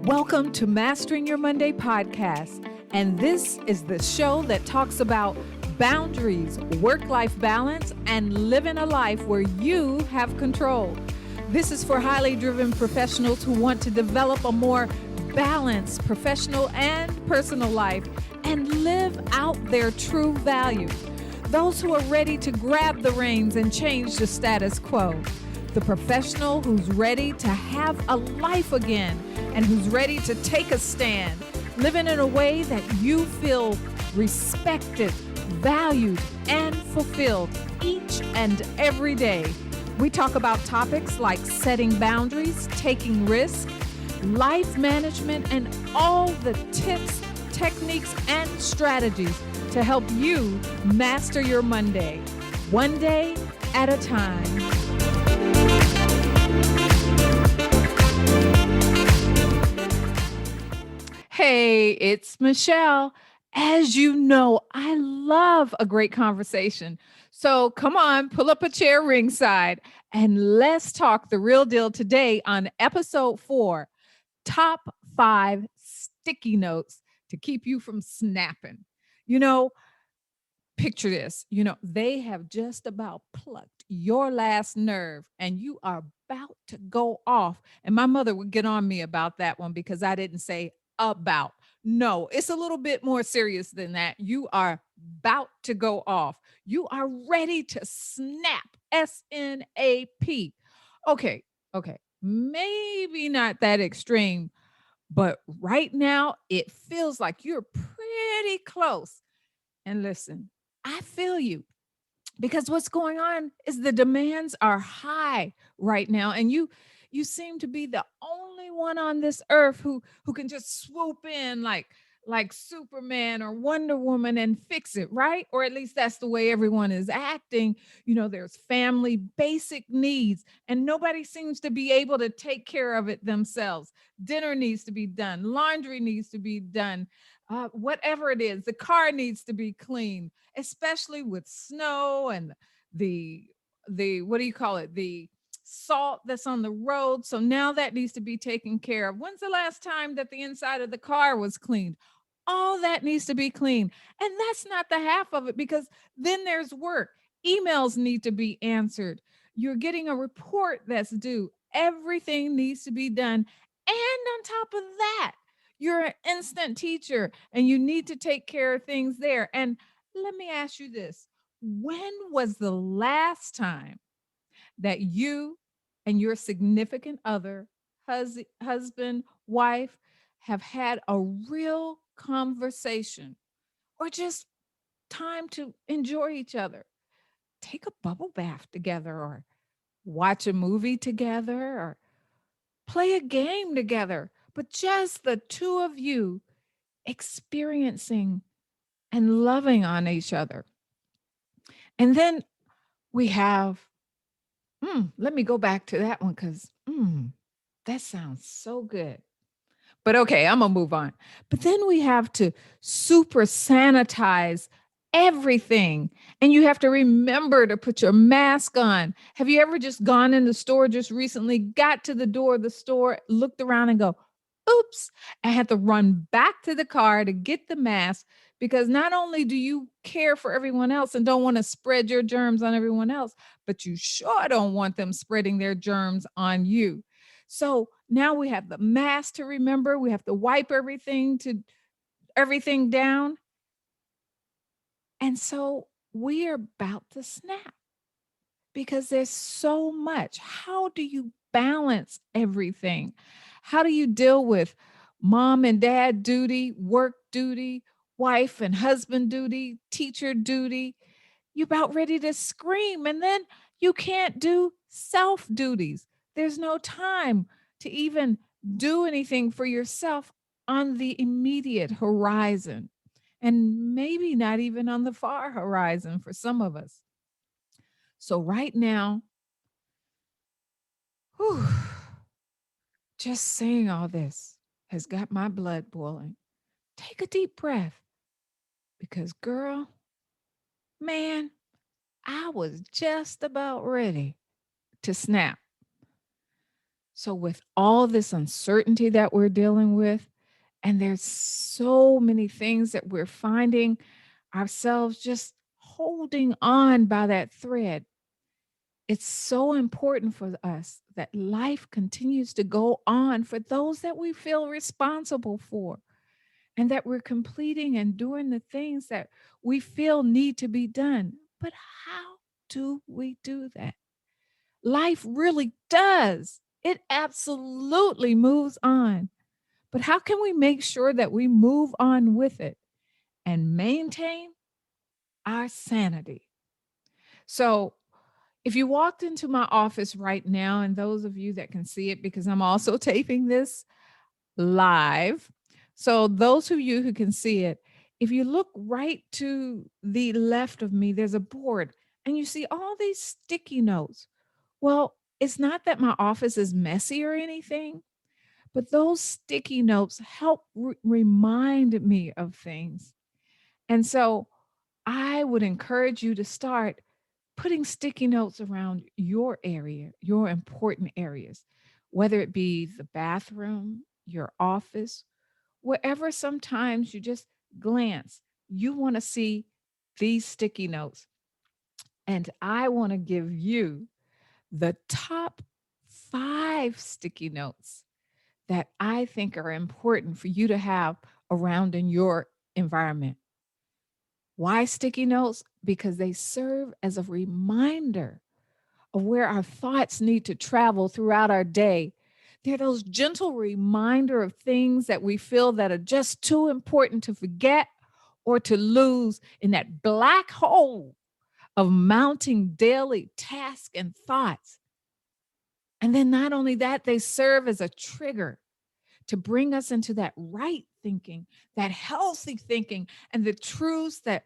Welcome to Mastering Your Monday podcast. And this is the show that talks about boundaries, work-life balance, and living a life where you have control. This is for highly driven professionals who want to develop a more balanced professional and personal life and live out their true values. Those who are ready to grab the reins and change the status quo. The professional who's ready to have a life again and who's ready to take a stand, living in a way that you feel respected, valued, and fulfilled each and every day. We talk about topics like setting boundaries, taking risks, life management, and all the tips, techniques, and strategies to help you master your Monday, one day at a time. Hey, it's Michelle. As you know, I love a great conversation. So come on, pull up a chair ringside and let's talk the real deal today on episode 4, top 5 sticky notes to keep you from snapping. You know, picture this, they have just about plucked your last nerve and you are about to go off. And my mother would get on me about that one because I didn't say about. No, it's a little bit more serious than that. You are about to go off. You are ready to snap. SNAP. Okay, okay. Maybe not that extreme, but right now it feels like you're pretty close. And listen, I feel you because what's going on is the demands are high right now, and you seem to be the only one on this earth who can just swoop in like Superman or Wonder Woman and fix it, right? Or at least that's the way everyone is acting. There's family basic needs and nobody seems to be able to take care of it themselves. Dinner needs to be done, laundry needs to be done, whatever it is, the car needs to be cleaned, especially with snow and the what do you call it, the salt that's on the road. So now that needs to be taken care of. When's the last time that the inside of the car was cleaned? All that needs to be cleaned. And that's not the half of it, because then there's work. Emails need to be answered. You're getting a report that's due. Everything needs to be done. And on top of that, you're an instant teacher and you need to take care of things there. And let me ask you this. When was the last time that you and your significant other, husband, wife, have had a real conversation or just time to enjoy each other? Take a bubble bath together or watch a movie together or play a game together, but just the two of you experiencing and loving on each other. And then we have, let me go back to that one because that sounds so good. But okay, I'm going to move on. But then we have to super sanitize everything. And you have to remember to put your mask on. Have you ever just gone in the store just recently, got to the door of the store, looked around and go, oops, I had to run back to the car to get the mask, because not only do you care for everyone else and don't want to spread your germs on everyone else, but you sure don't want them spreading their germs on you. So now we have the mask to remember. We have to wipe everything down. And so we are about to snap because there's so much. How do you balance everything? How do you deal with mom and dad duty, work duty, wife and husband duty, teacher duty? You're about ready to scream, and then you can't do self duties. There's no time to even do anything for yourself on the immediate horizon, and maybe not even on the far horizon for some of us. So, right now, whew, just saying all this has got my blood boiling. Take a deep breath because, girl, man, I was just about ready to snap. So, with all this uncertainty that we're dealing with, and there's so many things that we're finding ourselves just holding on by that thread, it's so important for us that life continues to go on for those that we feel responsible for, and that we're completing and doing the things that we feel need to be done. But how do we do that? Life really does. It absolutely moves on. But how can we make sure that we move on with it and maintain our sanity? So, if you walked into my office right now, and those of you that can see it, because I'm also taping this live. So, those of you who can see it, if you look right to the left of me, there's a board and you see all these sticky notes. Well, it's not that my office is messy or anything, but those sticky notes help remind me of things. And so I would encourage you to start putting sticky notes around your area, your important areas, whether it be the bathroom, your office, wherever sometimes you just glance, you want to see these sticky notes. And I want to give you the top 5 sticky notes that I think are important for you to have around in your environment. Why sticky notes? Because they serve as a reminder of where our thoughts need to travel throughout our day. They're those gentle reminder of things that we feel that are just too important to forget or to lose in that black hole of mounting daily tasks and thoughts. And then not only that, they serve as a trigger to bring us into that right thinking, that healthy thinking, and the truths that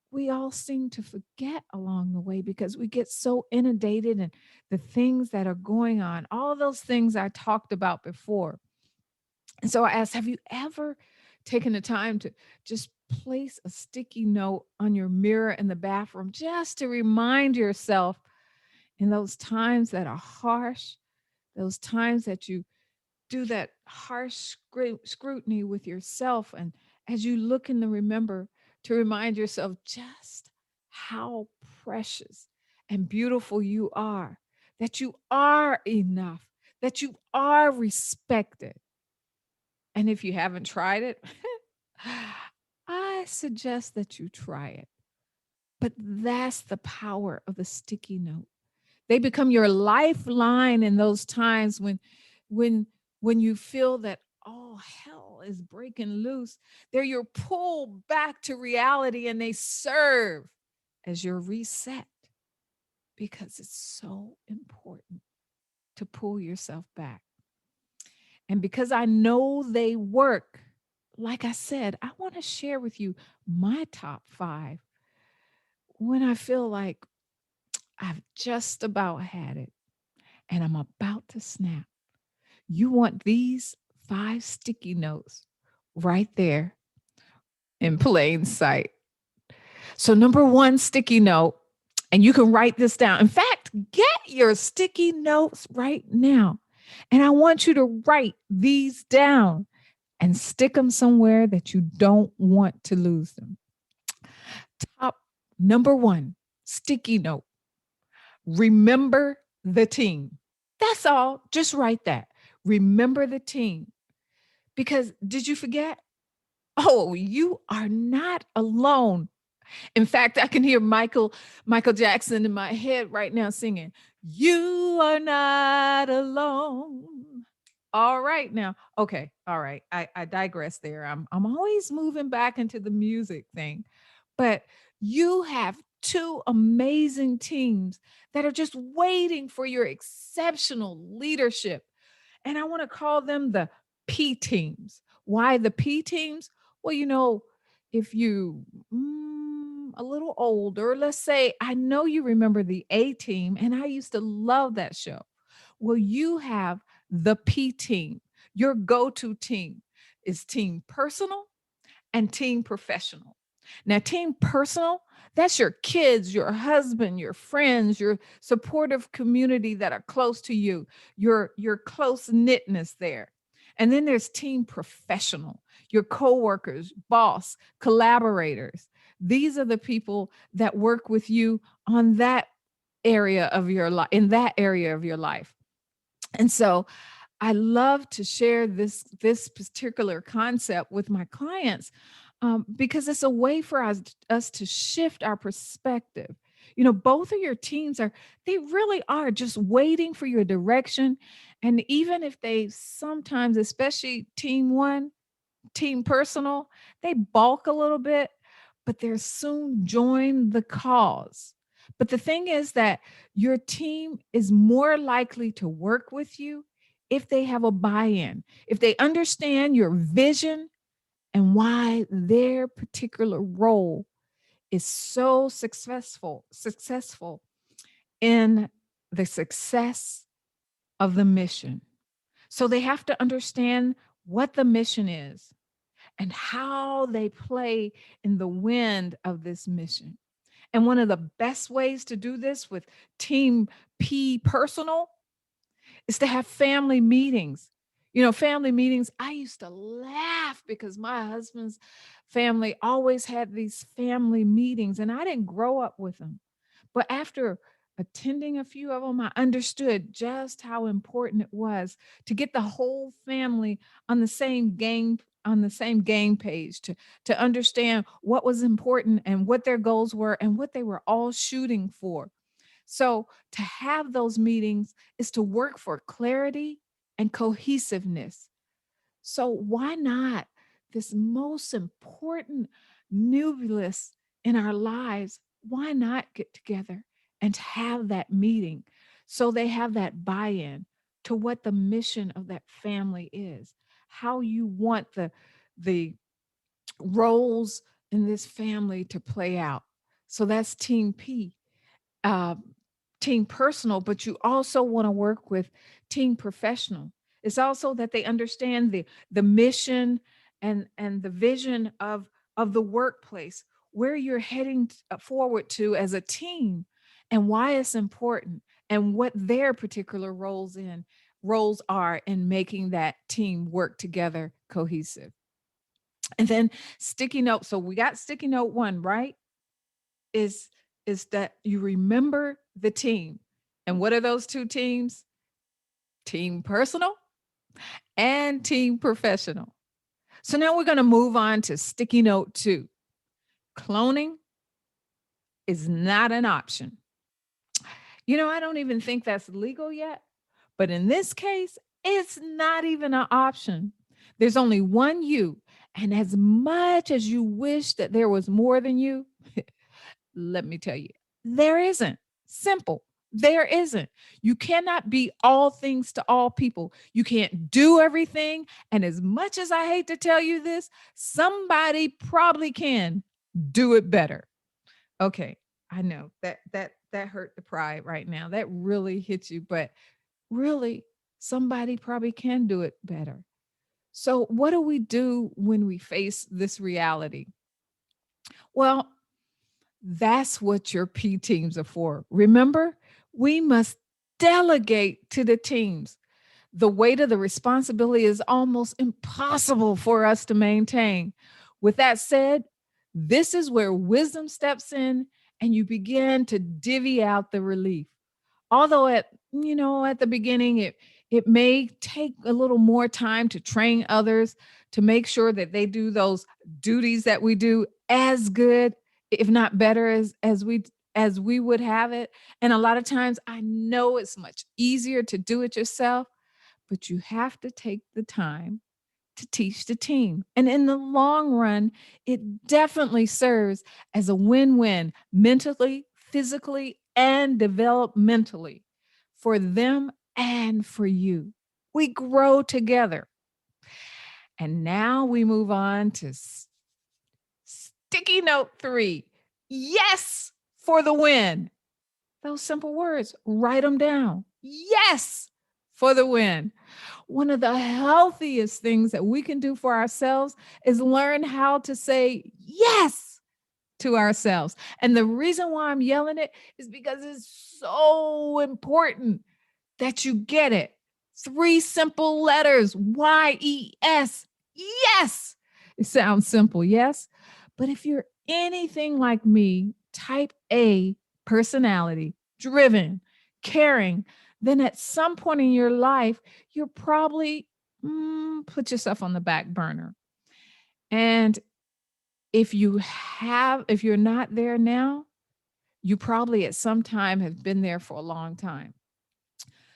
we all seem to forget along the way because we get so inundated in the things that are going on, all those things I talked about before. And so I asked, have you ever taken the time to just place a sticky note on your mirror in the bathroom just to remind yourself in those times that are harsh, those times that you do that harsh scrutiny with yourself. And as you look in the remember to remind yourself just how precious and beautiful you are, that you are enough, that you are respected. And if you haven't tried it, I suggest that you try it. But that's the power of the sticky note. They become your lifeline in those times when when you feel that all hell is breaking loose. They're your pull back to reality, and they serve as your reset, because it's so important to pull yourself back. And because I know they work, like I said, I want to share with you my top 5 when I feel like I've just about had it and I'm about to snap. You want these 5 sticky notes right there in plain sight. So, number 1 sticky note, and you can write this down. In fact, get your sticky notes right now. And I want you to write these down and stick them somewhere that you don't want to lose them. Top number 1 sticky note: remember the team. That's all. Just write that. Remember the team. Because did you forget? Oh, you are not alone. In fact, I can hear Michael Jackson in my head right now singing, "You are not alone." All right now. Okay. All right. I digress there. I'm always moving back into the music thing. But you have 2 amazing teams that are just waiting for your exceptional leadership. And I want to call them the P teams. Why the P teams? Well, if you a little older, let's say, I know you remember the A team, and I used to love that show. Well, you have the P team. Your go-to team is team personal and team professional. Now, team personal, that's your kids, your husband, your friends, your supportive community that are close to you, your close knitness there. And then there's team professional, your coworkers, boss, collaborators. These are the people that work with you on that area of your life, in that area of your life. And so I love to share this particular concept with my clients, because it's a way for us to shift our perspective. You know, both of your teams they really are just waiting for your direction. And even if they sometimes, especially team one, team personal, they balk a little bit, but they're soon join the cause. But the thing is that your team is more likely to work with you if they have a buy in, if they understand your vision and why their particular role is so successful in the success of the mission. So they have to understand what the mission is and how they play in the wind of this mission. And one of the best ways to do this with Team P personal is to have family meetings. You know, family meetings, I used to laugh because my husband's family always had these family meetings and I didn't grow up with them. But after attending a few of them, I understood just how important it was to get the whole family on the same game page, to understand what was important and what their goals were and what they were all shooting for. So to have those meetings is to work for clarity and cohesiveness. So why not this most important nucleus in our lives? Why not get together and have that meeting so they have that buy-in to what the mission of that family is, how you want the roles in this family to play out. So that's Team P, uh, team personal, but you also want to work with team professional. It's also that they understand the mission and the vision of the workplace, where you're heading forward to as a team, and why it's important, and what their particular roles are in making that team work together cohesive. And then sticky note. So we got sticky note one, right? Is is that you remember the team. And what are those two teams? Team personal and team professional. So now we're going to move on to sticky note two. Cloning is not an option. You know, I don't even think that's legal yet, but in this case, it's not even an option. There's only one you. And as much as you wish that there was more than you, let me tell you, there isn't. Simple. There isn't. You cannot be all things to all people. You can't do everything. And as much as I hate to tell you this, somebody probably can do it better. Okay. I know that hurt the pride right now. That really hits you, but really somebody probably can do it better. So what do we do when we face this reality? Well, that's what your P teams are for. Remember, we must delegate to the teams. The weight of the responsibility is almost impossible for us to maintain. With that said, this is where wisdom steps in and you begin to divvy out the relief. Although at the beginning it may take a little more time to train others to make sure that they do those duties that we do as good, if not better, as we would have it. And a lot of times I know it's much easier to do it yourself, but you have to take the time to teach the team. And in the long run, it definitely serves as a win win mentally, physically, and developmentally for them and for you. We grow together. And now we move on to sticky note three. Yes, for the win. Those simple words, write them down. Yes, for the win. One of the healthiest things that we can do for ourselves is learn how to say yes. to ourselves. And the reason why I'm yelling it is because it's so important that you get it. 3 simple letters, YES. Yes. It sounds simple, yes. But if you're anything like me, type A personality, driven, caring, then at some point in your life, you're probably put yourself on the back burner. And if you're not there now, you probably at some time have been there for a long time.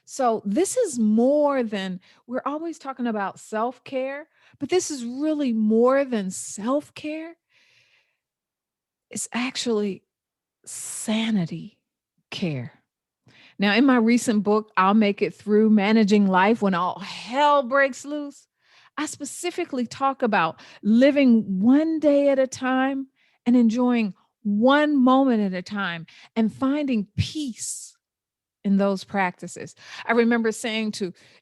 So this is more than, we're always talking about self-care, but this is really more than self-care. It's actually sanity care. Now, in my recent book, I'll Make It Through Managing Life When All Hell Breaks Loose, I specifically talk about living one day at a time and enjoying one moment at a time and finding peace in those practices. I remember saying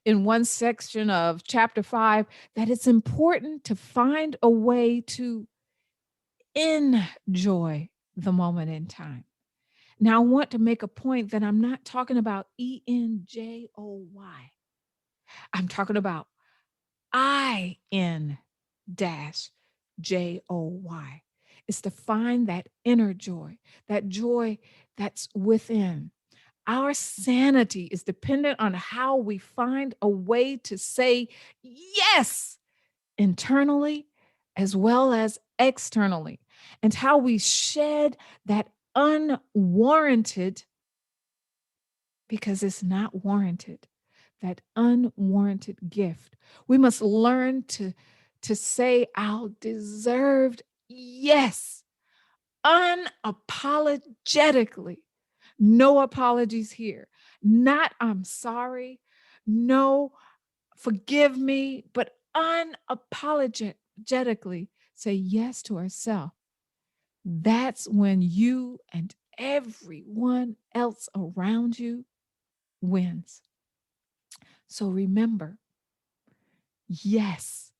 in one section of chapter 5 that it's important to find a way to enjoy the moment in time. Now, I want to make a point that I'm not talking about ENJOY. I'm talking about IN dash JOY. It's to find that inner joy, that joy that's within. Our sanity is dependent on how we find a way to say yes internally as well as externally, and how we shed that unwarranted, because it's not warranted, that unwarranted gift. We must learn to say our deserved yes unapologetically. No apologies here. Not I'm sorry. No, forgive me, but unapologetically say yes to ourselves. That's when you and everyone else around you wins. So remember, yes.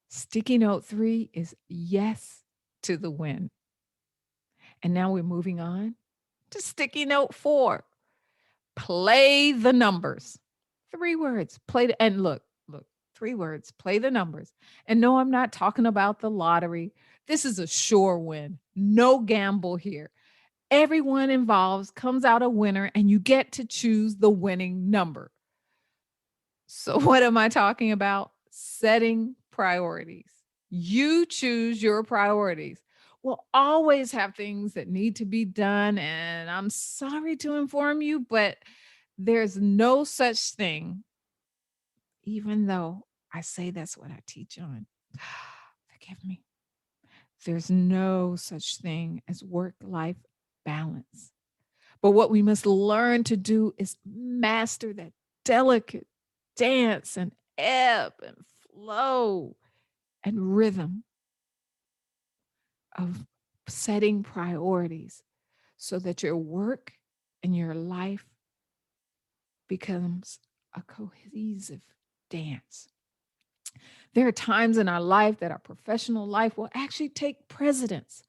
Sticky note 3 is yes to the win. And now we're moving on to sticky note 4. Play the numbers. 3 words. And look, 3 words. Play the numbers. And no, I'm not talking about the lottery. This is a sure win. No gamble here. Everyone involved comes out a winner, and you get to choose the winning number. So, what am I talking about? Setting priorities. You choose your priorities. We'll always have things that need to be done. And I'm sorry to inform you, but there's no such thing, even though I say that's what I teach on. Forgive me. There's no such thing as work-life balance. But what we must learn to do is master that delicate dance and ebb and flow and rhythm of setting priorities so that your work and your life becomes a cohesive dance. There are times in our life that our professional life will actually take precedence.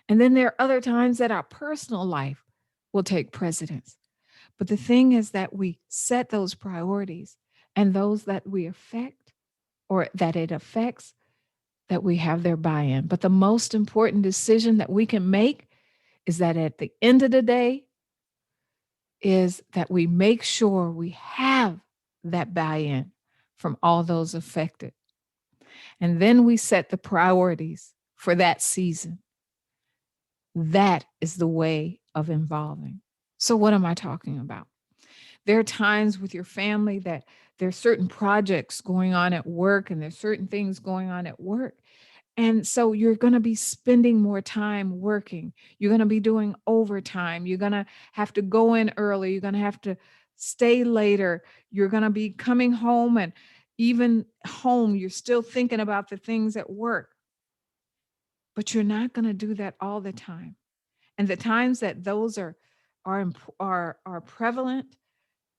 And then there are other times that our personal life will take precedence. But the thing is that we set those priorities, and those that we affect or that it affects, that we have their buy-in. But the most important decision that we can make is that at the end of the day is that we make sure we have that buy-in from all those affected. And then we set the priorities for that season. That is the way of involving. So what am I talking about? There are times with your family that there's certain projects going on at work, and there's certain things going on at work. And so you're going to be spending more time working. You're going to be doing overtime. You're going to have to go in early. You're going to have to stay later. You're going to be coming home, and even home, you're still thinking about the things at work. But you're not going to do that all the time. And the times that those are prevalent,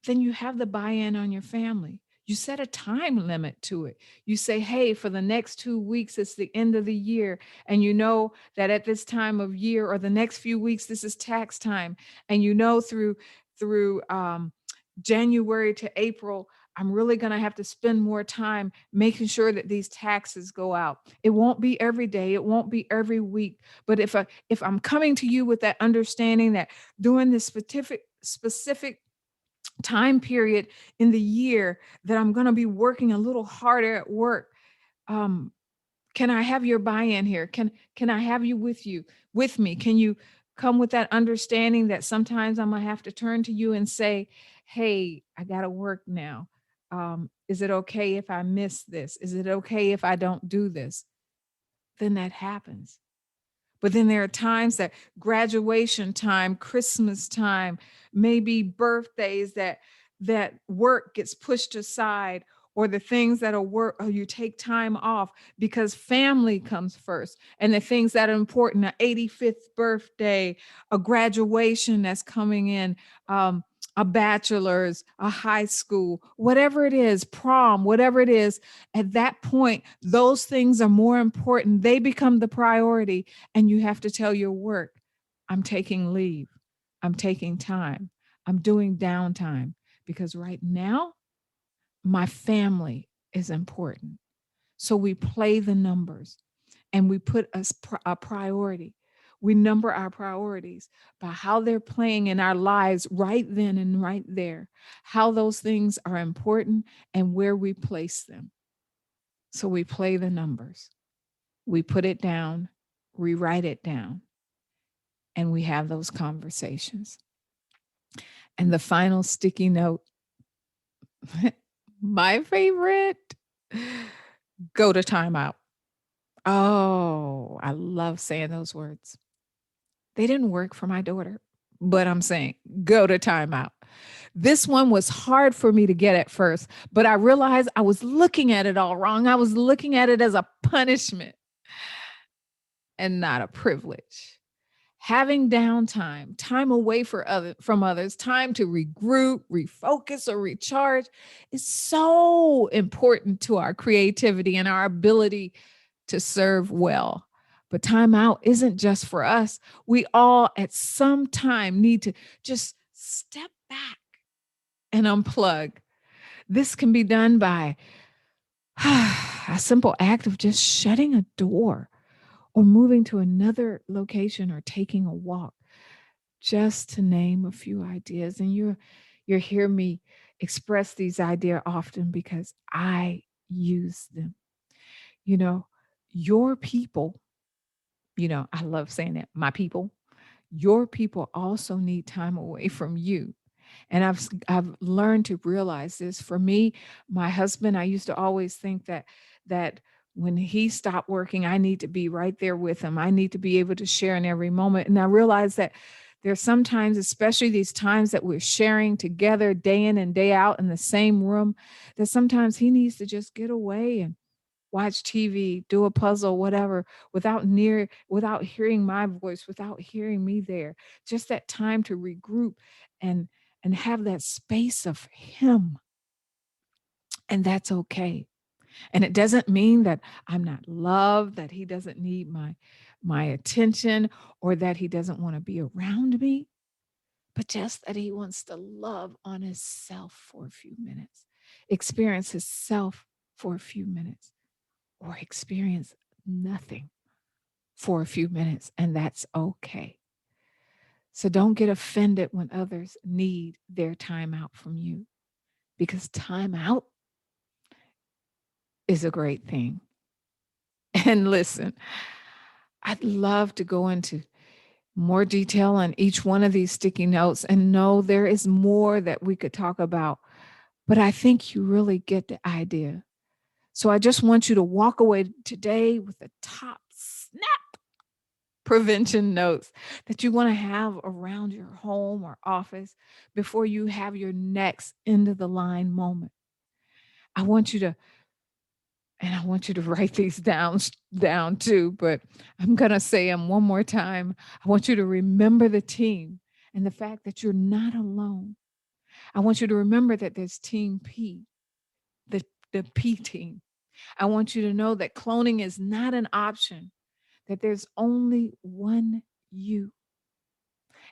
then you have the buy-in on your family. You set a time limit to it. You say, hey, for the next 2 weeks, it's the end of the year. And you know that at this time of year or the next few weeks, this is tax time. And you know through January to April, I'm really going to have to spend more time making sure that these taxes go out. It won't be every day, it won't be every week, but if I'm coming to you with that understanding that during this specific time period in the year that I'm going to be working a little harder at work, um can I have your buy-in here? Can I have you with me? Can you come with that understanding that sometimes I'm gonna have to turn to you and say, hey, I gotta work now. Is it okay if I miss this? Is it okay if I don't do this? Then that happens. But then there are times that graduation time, Christmas time, maybe birthdays that work gets pushed aside, or the things that are work, or you take time off because family comes first. And the things that are important, an 85th birthday, a graduation that's coming in, a bachelor's, a high school, whatever it is, prom, whatever it is, at that point, those things are more important. They become the priority. And you have to tell your work, I'm taking leave. I'm taking time. I'm doing downtime because right now, my family is important. So we play the numbers and we put a priority. We number our priorities by how they're playing in our lives right then and right there, how those things are important and where we place them. So we play the numbers, we put it down, we write it down, and we have those conversations. And the final sticky note, my favorite, go to timeout. Oh, I love saying those words. They didn't work for my daughter, but I'm saying go to timeout. This one was hard for me to get at first, but I realized I was looking at it all wrong. I was looking at it as a punishment and not a privilege. Having downtime, time away from others, time to regroup, refocus, or recharge is so important to our creativity and our ability to serve well. But time out isn't just for us. We all at some time need to just step back and unplug. This can be done by a simple act of just shutting a door or moving to another location or taking a walk, just to name a few ideas. And you're hear me express these ideas often because I use them. You know, your people, I love saying that, my people, your people also need time away from you. And I've learned to realize this. For me, my husband, I used to always think that when he stopped working, I need to be right there with him. I need to be able to share in every moment. And I realized that there's sometimes, especially these times that we're sharing together day in and day out in the same room, that sometimes he needs to just get away and watch TV, do a puzzle, whatever, without hearing my voice, without hearing me there. Just that time to regroup and and have that space of him. And that's okay. And it doesn't mean that I'm not loved, that he doesn't need my attention, or that he doesn't want to be around me, but just that he wants to love on himself for a few minutes, experience himself for a few minutes, or experience nothing for a few minutes, and that's okay. So don't get offended when others need their time out from you, because time out is a great thing. And listen, I'd love to go into more detail on each one of these sticky notes, and know there is more that we could talk about, but I think you really get the idea. So I just want you to walk away today with the top snap prevention notes that you want to have around your home or office before you have your next end of the line moment. I want you to, and I want you to write these down too, but I'm going to say them one more time. I want you to remember the team and the fact that you're not alone. I want you to remember that there's Team P, depleting. I want you to know that cloning is not an option, that there's only one you,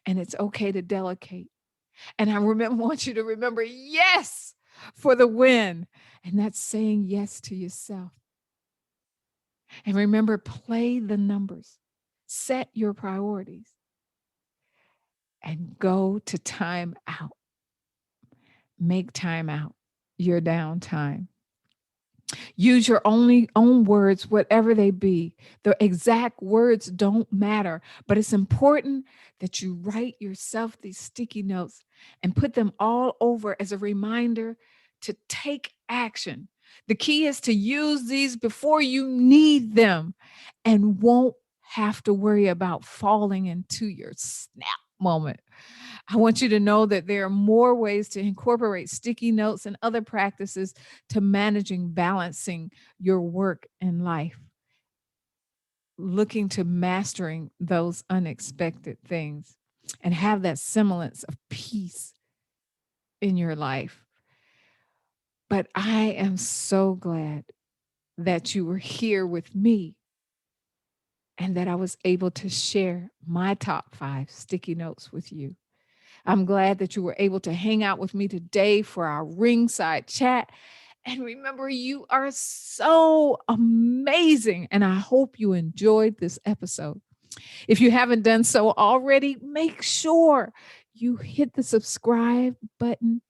and it's okay to delegate. And want you to remember yes for the win. And that's saying yes to yourself. And remember, play the numbers, set your priorities, and go to time out. Make time out, your downtime. Use your own words, whatever they be. The exact words don't matter, but it's important that you write yourself these sticky notes and put them all over as a reminder to take action. The key is to use these before you need them and won't have to worry about falling into your snap moment. I want you to know that there are more ways to incorporate sticky notes and other practices to balancing your work and life, looking to mastering those unexpected things and have that semblance of peace in your life. But I am so glad that you were here with me and that I was able to share my top 5 sticky notes with you. I'm glad that you were able to hang out with me today for our ringside chat. And remember, you are so amazing. And I hope you enjoyed this episode. If you haven't done so already, make sure you hit the subscribe button,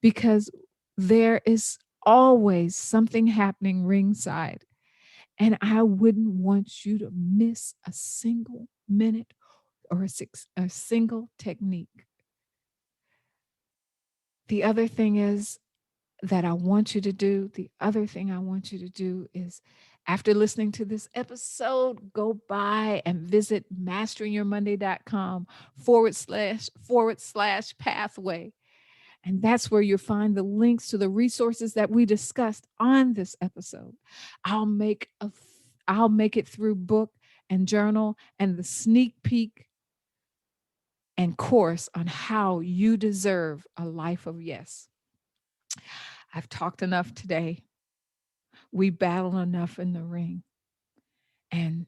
because there is always something happening ringside. And I wouldn't want you to miss a single minute or a single technique. The other thing is that I want you to do, is, after listening to this episode, go by and visit masteringyourmonday.com/pathway. And that's where you'll find the links to the resources that we discussed on this episode. I'll make it through book and journal and the sneak peek and course on how you deserve a life of yes. I've talked enough today. We battled enough in the ring, and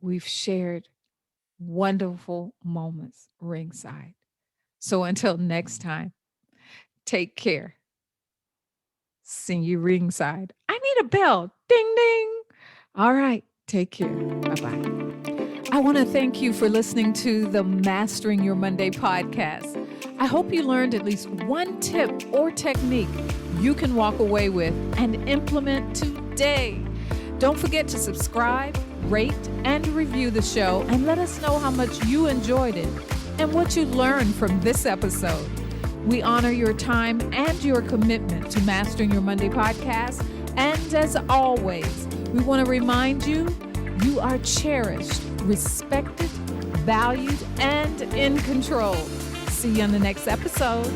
we've shared wonderful moments ringside. So until next time, take care. See you ringside. I need a bell. Ding, ding. All right. Take care. Bye-bye. I want to thank you for listening to the Mastering Your Monday podcast. I hope you learned at least one tip or technique you can walk away with and implement today. Don't forget to subscribe, rate, and review the show, and let us know how much you enjoyed it and what you learned from this episode. We honor your time and your commitment to Mastering Your Monday podcast. And as always, we want to remind you, you are cherished, respected, valued, and in control. See you on the next episode.